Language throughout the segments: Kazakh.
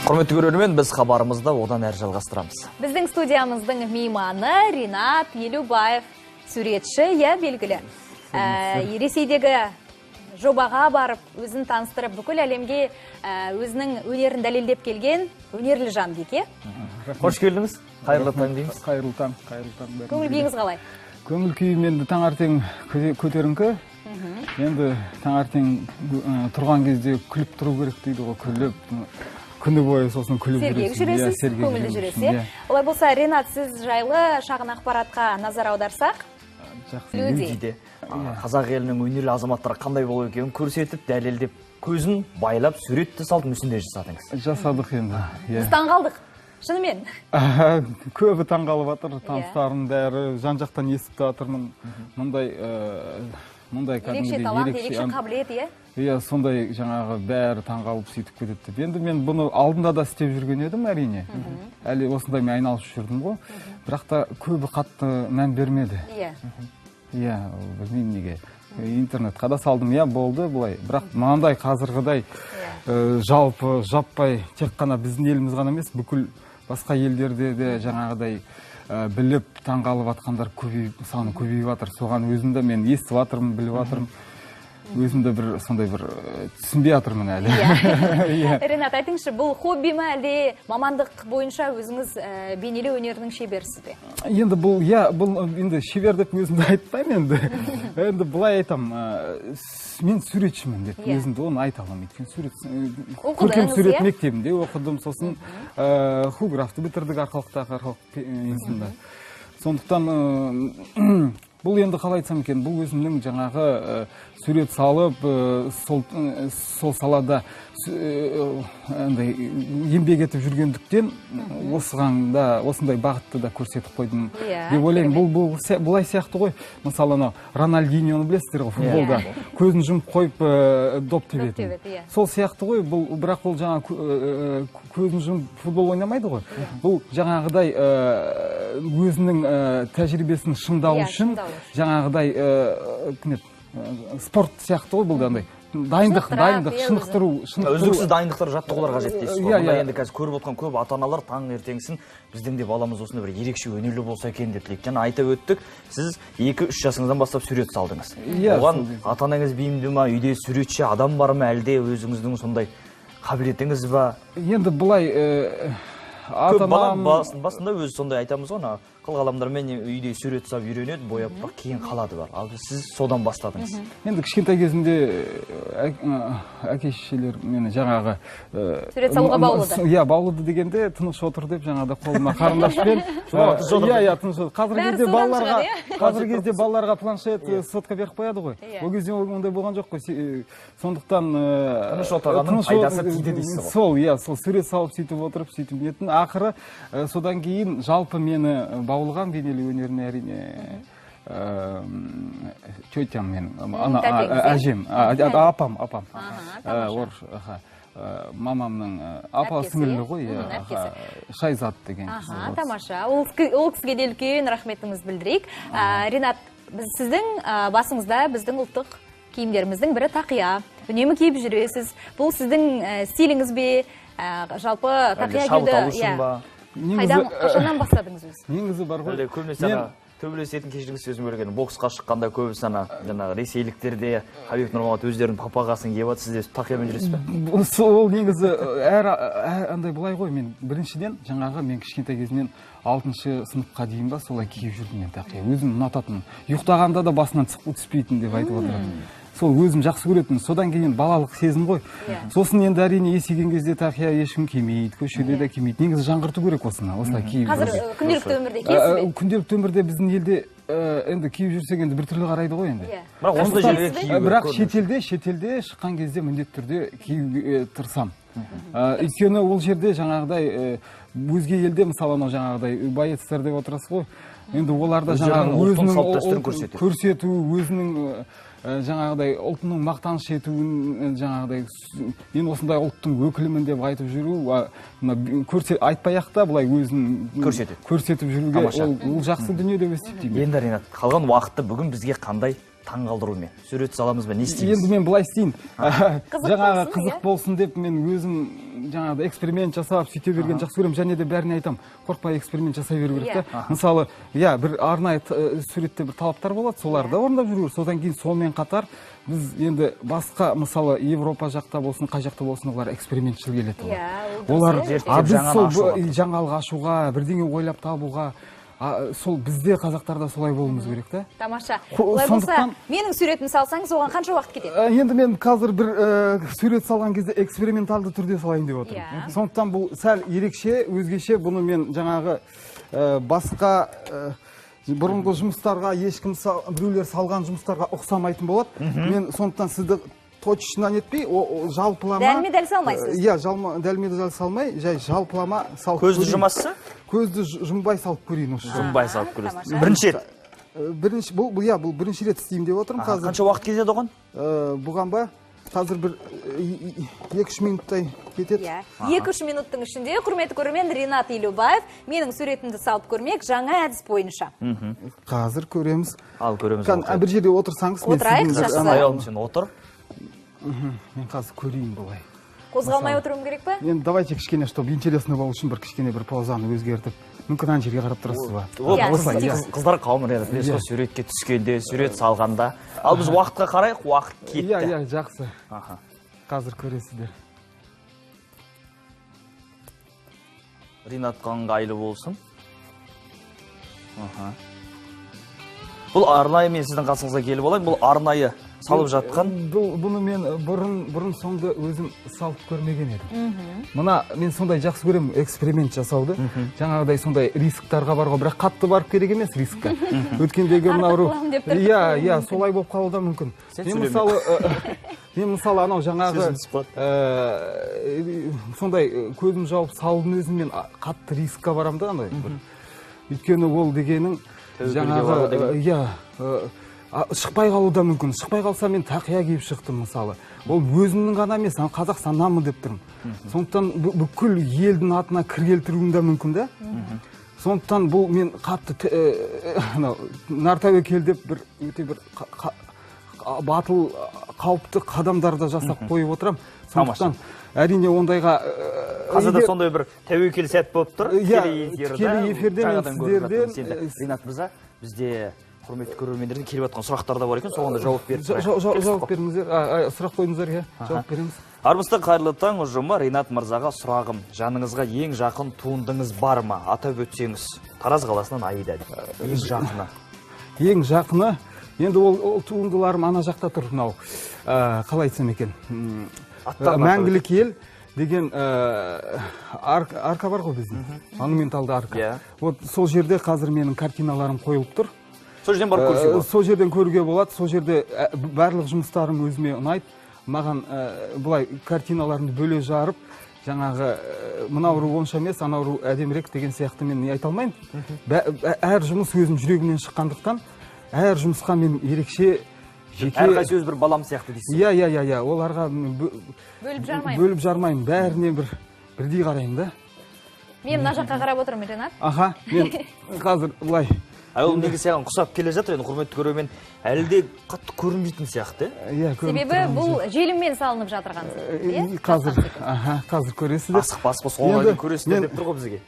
Құрметті көрермен, біз хабарымызды одан әрі жалғастырамыз. Біздің студиямыздың мейманы Ринат Елубаев, суретші, белгілі. Ресейдегі жобаға барып, өзін таныстырып, бүкіл әлемге өзінің өнерін дәлелдеп келген өнерлі жан деке. Қош келдіңіз. Қайырлы таң дейміз. Қайырлы таң. Көңіл күйіңіз қалай? Көңіл күйім енді таңертең көтеріңкі. Енді таңертең тұрған кезде күліп тұру керек дейді ғой, күліп. Күні бойы сосын күліп жүресің. Сергек жүресіз, көңілді жүресіз. Олай болса, Ринат, сіз жайлы шағын ақпаратқа назар аударсақ? Жақсы. Қазақ елінің өнерлі азаматтары қандай болу екенін көрсетіп, дәлелдеп, көзін байлап, суретті салып, мүсінде жасадыңыз. Жасадық енді. Біз таңғалдық. Шынымен? Көбі таңғалып жатыр, таныстарым бәрі жан-жақтан естіп жатырмын. Мұндай ерекше талант, ерекше қабілет, иә, сондай жаңағы бәрі таңғалып сөйтіп кетеді. Енді мен бұны алдында да істеп жүрген едім, әрине. Әлі осындай мен айналысып жүрдім ғой. Бірақ та көбі қатты мән бермеді. Иә, білмеймін неге. Интернетқа да салдым, иә, болды бұлай. Бірақ мынандай қазірғыдай жалпы, жаппай, тек қана біздің еліміз ғана емес, бүкіл басқа елдерде де жаңағыдай біліп, таңғалып атқандар саны көбейіп жатыр. Соған өзімді мен естіп жатырмын, біліп жатырмын. Өзімді бір сондай бір түсінбей жатырмын әлі. Ринат, айтыңызшы, бұл хобби ма әлде мамандық бойынша өзіңіз бейнелеу өнерінің шеберсіз бе? Енді бұл, иә, бұл енді шебер деп өзімді айтпаймын енді. Енді былай айтам, мен суретшімін деп өзімді оны айта аламын. Көркем сурет мектебінде оқыдым, сосын художество бітірдік арқалықтағы институтында. Сондықтан бұл енді қалай айтсам екен, бұл өзімнің жаңағы сурет салып, сол салада еңбек етіп жүргендіктен осындай бағытты да көрсетіп қойдым деп ойлаймын. Бұлай сияқты ғой, мысалы Рональдиньоны білесіздер ғой, футболда көзін жұмып қойып доп тебетін. Сол сияқты ғой, бірақ ол жаңа көзін жұмып футбол ойнамайды ғой. Бұл жаңағыдай өзінің тәжірибесін шыңдау үшін жаңағыдай спорт сияқты ғой, бұл да дайындық, шынықтыру. Үздіксіз дайындықтар, жаттығулар қажет дейсіз. Бұнда енді қазір көріп отқан көп ата-аналар таң ертеңсін біздің де баламыз осындай бір ерекше өнерлі болса екен деп тілек. Жаңа айтып өттік, сіз 2-3 жасыңыздан бастап сурет салдыңыз. Оған ата-анаңыз бейімді ма, үйде суретші адам бар ма, әлде өзіңіздің сондай қабілетіңіз ба? Енді бұлай көп бала басында өзі сондай айтамыз ғой, қылғаламдармен үйде сурет салып үйренеді, бояп бірақ кейін қалады бар. Ал сіз содан бастадыңыз. Енді кішкентай кезімде әке-шешелер мені жаңағы сурет салуға баулыды. Иә, баулыды дегенде тыныш отыр деп жаңағыда қолыма қарындашпен. Иә, тыныш отыр. Қазіргі кезде балаларға планшет, сотка беріп қояды ғой. Ол кезде ондай болған жоқ қой. Сондықтан тыныш отырғанның пайдасы тиді дейсіз ғой. Сол, иә, сол сурет салып сөйтіп отырып, сөйтіп етін. Ақыры содан кейін жалпы мені баулыған бейнелеу өнеріне әрине тетям мен, әжем, апам. Мамамның апа сіңілі ғой, Шайзат деген. Тамаша. Ол кісіге де үлкен рахметіміз білдірейік. Ринат, сіздің басыңызда біздің ұлттық киімдеріміздің бірі тақия. Үнемі киіп жүресіз. Бұл сіздің стиліңіз бе? Жалпы тақия киюді қашаннан бастадыңыз өз? Негізі бар ғой. Көбінесе төбелесетін кешіріңіз сөзім көрген. Боксқа шыққанда көбісі ресейліктерде Хабиб Нурмагомедов өздерінің папағасын киіп алады, сіз тақиямен жүресіз бе? Сол негізі андай былай ғой, мен біріншіден жаңағы мен кішкентай кезімнен 6-шы сыныпқа дейін ба солай киіп жүрдім мен тақия. Өзім ұнататын. Ұйықтағанда да басынан түспейтін деп айтып отырады. Сол өзім жақсы көретін. Содан кейін балалық сезім ғой. Сосын енді әрине есейген кезде тақия ешкім кимейді, көшеде де кимейді. Негізі жаңғырту керек осыны, осылай киіп. Қазір күнделікті өмірде киесіз бе? Күнделікті өмірде біздің елде енді киіп жүрсек енді біртүрлі қарайды ғой енді. Бірақ осындай жерге киіп. Бірақ шетелде шыққан кезде міндетті түрде киюге тырысам. Өйткені ол жерде жаңағыдай өзге елде мысалы жаңағыдай боецтер деп отырасыз ғой. Енді оларда жаңағы өзінің көрсету, өзінің жаңағыдай ұлтының мақтаныш етуін жаңағыдай мен осындай ұлттың өкілімін деп айтып жүру, айтпай-ақ та былай өзін көрсетіп жүруге ол жақсы дүние деп есептеймін. Енді Ринат, қалған уақытты бүгін бізге қандай таңғалдырумен сурет саламыз ба, не істейміз? Енді мен былай істейін. Жаңағы болсын, қызық болсын деп мен өзім жаңағы эксперимент жасап сөйте берген жақсы көремін, және де бәріне айтам, қорықпай эксперимент жасай беру керек та. Мысалы, бір арнайы суретте бір талаптар болады, соларды орындап жүру керек. Содан кейін сонымен қатар біз енді басқа, мысалы, Европа жақта болсын, қай жақта болсын, олар экспериментшіл келеді. Олар біз сол жаңалық ашуға, бірдеңе ойлап табуға, сол бізде қазақтарда солай болуымыз керек та. Тамаша. Олай болса, менің суретімді салсаңыз, оған қанша уақыт кетеді? Енді мен қазір бір сурет салған кезде эксперименталды түрде салайын деп отырмын. Сондықтан бұл сәл ерекше, өзгеше, бұны мен жаңағы басқа бұрынғы жұмыстарға, ешкім біреулер салған жұмыстарға ұқсамайтын болады. Мен сондықтан сізді точно нетпей, жалпылама... Дәлме-дәл салмайсыз? Иә, дәлме-дәл салмай, жай жалпылама салып көрейін. Көзді жұмасыз? Көзді жұмбай салып көрейін. Жұмбай салып көресіз. Бірінші рет? Бұл бірінші рет істеймін деп отырмын қазір. Қанша уақыт кетеді оған? Бұған ба? Қазір бір 2-3 минуттай кетеді. 2-3 минуттың ішінде, құрметті көрермен, Ринат Елубаев менің суретімді салып көрмек жаңа әдіс бойынша. Қазір көреміз. Ал көреміз. Бір жерде отырсаңыз. Отырайық, жақсы. Аяғым сен отыр. Мен қазір көрейін болай. Қозғалмай отыруым керек па? Енді давайте кішкене, чтобы интересно болу үшін бір кішкене бір позаны өзгертіп. Мүмкін ана жерге қарап тұрасыз ба? Қыздар қауымы суретке түскенде, сурет салғанда. Ал біз уақытқа қарайық, уақыт кетті. Иә, жақсы. Қазір көресіздер. Ринатқа ыңғайлы болсын. Бұл арнайы, мен сіздің қасыңызға келіп олайын, бұл арнайы салып жатқан. Бұны мен бұрын соңды өзім салып көрмеген едім. Мұна мен сондай жақсы көремін эксперимент жасауды. Жаңағыдай сондай рисктарға баруға, бірақ қатты барып керек емес рискқа. Өткендегі мынау, иә, солай болып қалуы да мүмкін. Мен мысалы анау жаңағы сондай көзім жауып салудың өзін мен қатты рискқа барам да анау. Өйткені ол дегенің жаңағы, шықпай қалу да мүмкін. Шықпай қалса мен тақия киіп шықтым мысалы. Ол өзімнің ғана емес, Қазақстаннанмын деп тұрмын. Сондықтан бүкіл елдің атына кір келтіруім де мүмкін да. Сондықтан бұл мен қатты нартәуе кел деп өте бір батыл қауіпті қадамдарды жасап қойып отырам. Сондықтан әрине ондайға... Қазірде сондай бір тәуекел сәт болып тұр. Тікелей эфирде мен сіздерден... Ринат мырза, бізде құрметті көрермендерден келіп жатқан сұрақтар да бар екен, соған да жауап беріп жауап беріңіздер, сұрақ қойыңыздар, жауап береміз. Армысты қайырлы таң ұжымы, Ринат мырзаға сұрағым, жаныңызға ең жақын туындыңыз бар ма? Атап өтсеңіз, Тараз қаласынан Аида. Ең жақыны. Ең жақыны, енді ол туындыларым ана жақта тұр, мынау, қалай айтсам екен, мәңгілік ел деген арка бар ғой біздің, монументалды арка. Сол жерде қазір менің картиналарым қойылып тұр. Сол жерден барып көруге болады? Сол жерден көруге болады. Сол жерде барлық жұмыстарым өзіме ұнайды. Маған бұлай картиналарымды бөле жарып, жаңағы мынау онша емес, анау әдемірек деген сияқты мен не айта алмайын. Әр жұмыс өзім жүрегімнен шыққандықтан, әр жұмысқа мен ерекше жеке... Әрқайсы өз бір балам сияқты дейсіз? Иә, оларға бөліп жармаймын. Бәріне бірдей қараймын да. Мен мына жаққа қарап отырмын, Ринат. Аха, мен қазір бұлай. Ол неге саған құсап келе жатыр, енді құрметті көрермен, әлі де қатты көрінбейтін сияқты. Себебі бұл желіммен салынып жатырған. Қазір көресіздер. Асықпас, соңғы көресіздер деп тұр ғой бізге.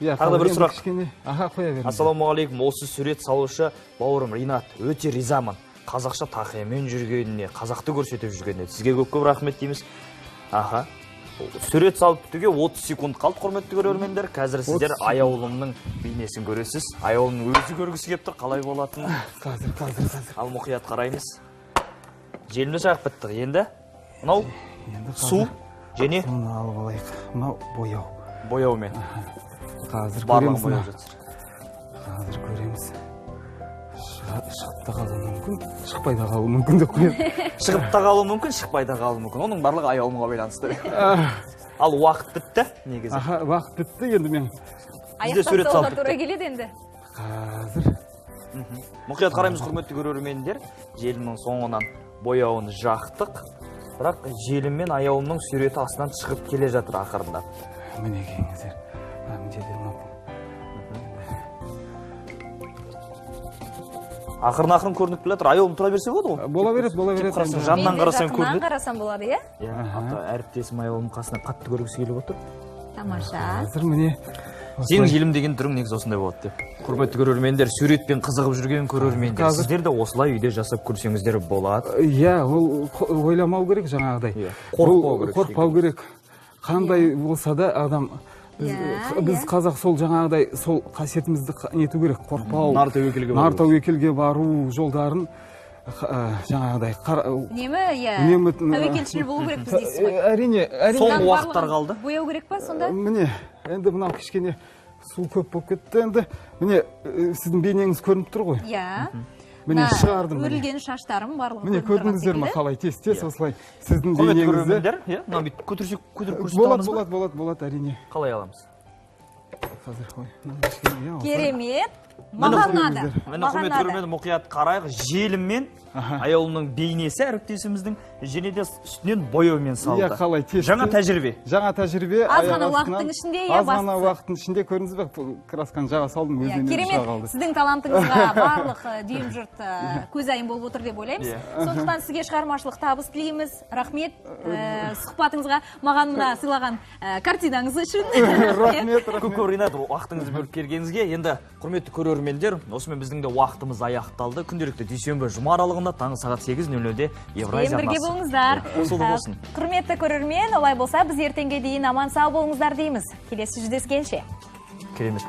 Тағы да бір сұрақ. Қоя беріңіз. Ассалаумағалейкум, осы сурет салушы бауырым Ринат, өте ризамын. Қазақша тақиямен жүргеніне, қазақты көрсетіп жүргеніне. Сізге көп рахмет дейміз. Сурет салып бітуге 30 секунд қалды, құрметті көрермендер. Қазір сіздер аяулымның бейнесін көресіз. Аяулымның өзі көргісі кеп тұр, қалай болатын? Қазір. Ал мұқият қараймыз. Желімді жағып біттік. Енді мынау су және мұны алып алайық. Мынау бояу. Бояумен. Қазір көреміз. Қазір көреміз. Шығып та қалуы мүмкін, шықпай да қалуы мүмкін деп қояды. Шығып та қалуы мүмкін, шықпай да қалуы мүмкін. Оның барлығы аяулымға байланысты. Ал уақыт бітті, негізі. Уақыт бітті, енді мен... Аяқтан соңға тура келеді енді. Қазір. Мұқият қараймыз, құрметті көрермендер. Желімнің соңынан бояуын жақтық. Бірақ желім мен аяулымның суреті астынан шығып келе жатыр ақырында. Міне келіңіздер. ақырын көрініп келе жатыр. Айолым тұра берсе болады ғой. Бола береді, бола береді. Қарасаң, жаннан қарасаң Жақыннан көрінеді. қарасам болады, иә? Әріптесім Айолым қасына қатты көргісі келіп отыр. Тамаша. Қазір міне Сенің елім деген түрің негізі осындай болады деп. Құрметті көрермендер, суретпен қызығып жүрген көрермендер, сіздер де осылай үйде жасап көрсеңіздер болады. Иә, ол ойламау керек жаңағыдай. Қорықпау керек. Қандай болса да адам біз қазақ сол жаңағыдай сол қасиетімізді нету керек, қорықпау. Нартәуекелге бару жолдарын жаңағыдай үнемі тәуекелшіл болу керек біз дейсіз ғой. Әрине. Соңғы уақыттар қалды. Бояу керек па сонда? Міне, енді мынау кішкене су көп болып кетті. Енді міне сіздің бейнеңіз көрініп тұр ғой. Иә. Міне шығардым. Өрілген шаштарым барлығы. Міне көрдіңіздер ме қалай тез осылай сіздің бейнеңізді. Мына бүйтіп көтеріп көрсете аламыз ба? Болады, әрине. Қалай аламыз? Керемет. Маған нады. Мені құрметті көрермен мұқият қарайық. Желіммен Айолымның бейнесі әріптесіміздің және де үстінен бояумен салды. Қалай тез. Жаңа тәжірибе. Аз ғана уақыттың ішінде аз ғана уақыттың ішінде көрдіңіз бе, красканы жаға салдым, өзінен шыға қалды. Керемет. Сіздің талантыңызға барлық дүйім жұрт көзайым болып отыр деп ойлаймыз. Сондықтан сізге шығармашылық табыс тілейміз. Рахмет сұхбатыңызға, маған мына сыйлаған картинаңыз үшін. Рахмет. Көп Ринат, уақытыңызды бөліп келгеніңізге. Енді құрметті көрермендер, осымен біздің де уақытымыз аяқталды. Күнделікті дүйсенбі жұма аралығында таңғы сағат 8:00-де Евразия бірге болыңыздар. Құрметті көрермен, олай болса біз ертеңге дейін аман сау болыңыздар дейміз. Келесі жүздескенше. Керемет.